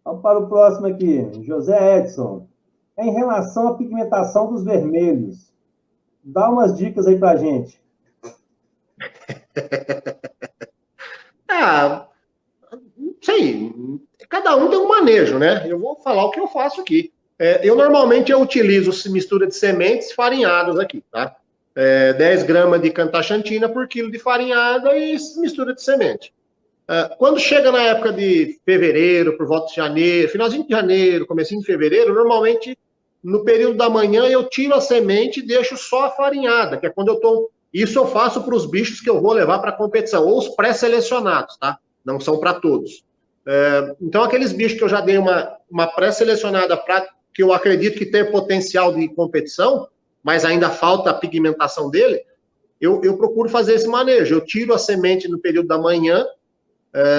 Vamos para o próximo aqui. José Edson. Em relação à pigmentação dos vermelhos, dá umas dicas aí para a gente. Não sei. Cada um tem um manejo, né? Eu vou falar o que eu faço aqui. Eu normalmente utilizo mistura de sementes farinhadas aqui, tá? 10 gramas de cantaxantina por quilo de farinhada e mistura de semente. Quando chega na época de fevereiro, por volta de janeiro, finalzinho de janeiro, comecinho de fevereiro, normalmente no período da manhã eu tiro a semente e deixo só a farinhada, que é quando eu tô. Isso eu faço para os bichos que eu vou levar para a competição, ou os pré-selecionados, tá? Não são para todos. Então, aqueles bichos que eu já dei uma pré-selecionada para que eu acredito que tem potencial de competição, mas ainda falta a pigmentação dele, eu procuro fazer esse manejo. Eu tiro a semente no período da manhã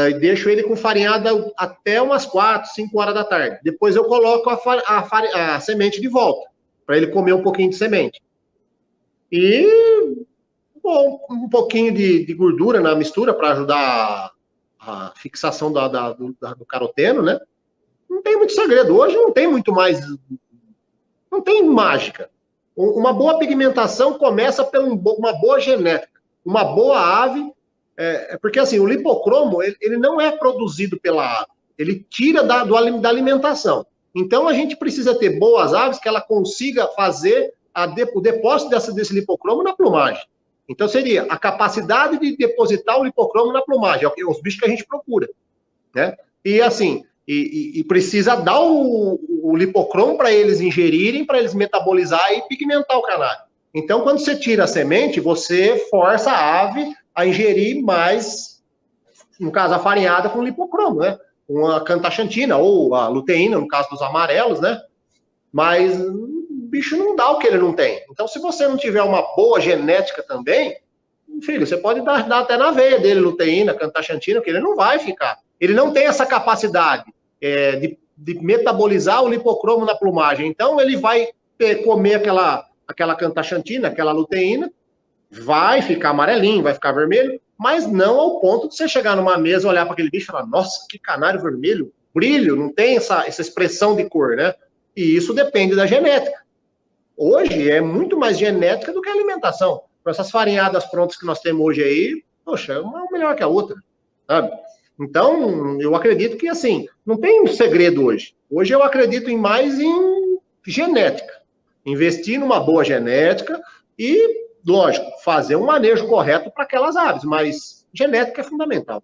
e deixo ele com farinhada até umas 4, 5 horas da tarde. Depois eu coloco a semente de volta, para ele comer um pouquinho de semente. E um pouquinho de gordura na mistura para ajudar a fixação do caroteno, né? Não tem muito segredo. Hoje não tem muito mais. Não tem mágica. Uma boa pigmentação começa por uma boa genética. Uma boa ave. Porque assim, o lipocromo ele não é produzido pela ave. Ele tira da alimentação. Então a gente precisa ter boas aves que ela consiga fazer o depósito desse lipocromo na plumagem. Então seria a capacidade de depositar o lipocromo na plumagem, é os bichos que a gente procura, né? E assim, e precisa dar o lipocromo para eles ingerirem, para eles metabolizar e pigmentar o canário. Então, quando você tira a semente, você força a ave a ingerir mais, no caso, a farinhada com lipocromo, né? Uma cantaxantina ou a luteína, no caso dos amarelos, né? Mas o bicho não dá o que ele não tem. Então, se você não tiver uma boa genética também, filho, você pode dar até na veia dele luteína, cantaxantina, que ele não vai ficar. Ele não tem essa capacidade de metabolizar o lipocromo na plumagem. Então, ele vai comer aquela cantaxantina, aquela luteína, vai ficar amarelinho, vai ficar vermelho, mas não ao ponto de você chegar numa mesa, olhar para aquele bicho e falar, nossa, que canário vermelho, brilho, não tem essa expressão de cor, né? E isso depende da genética. Hoje é muito mais genética do que alimentação. Com essas farinhadas prontas que nós temos hoje aí, poxa, uma é melhor que a outra, sabe? Então, eu acredito que, assim, não tem um segredo hoje. Hoje eu acredito mais em genética. Investir numa boa genética e, lógico, fazer um manejo correto para aquelas aves, mas genética é fundamental.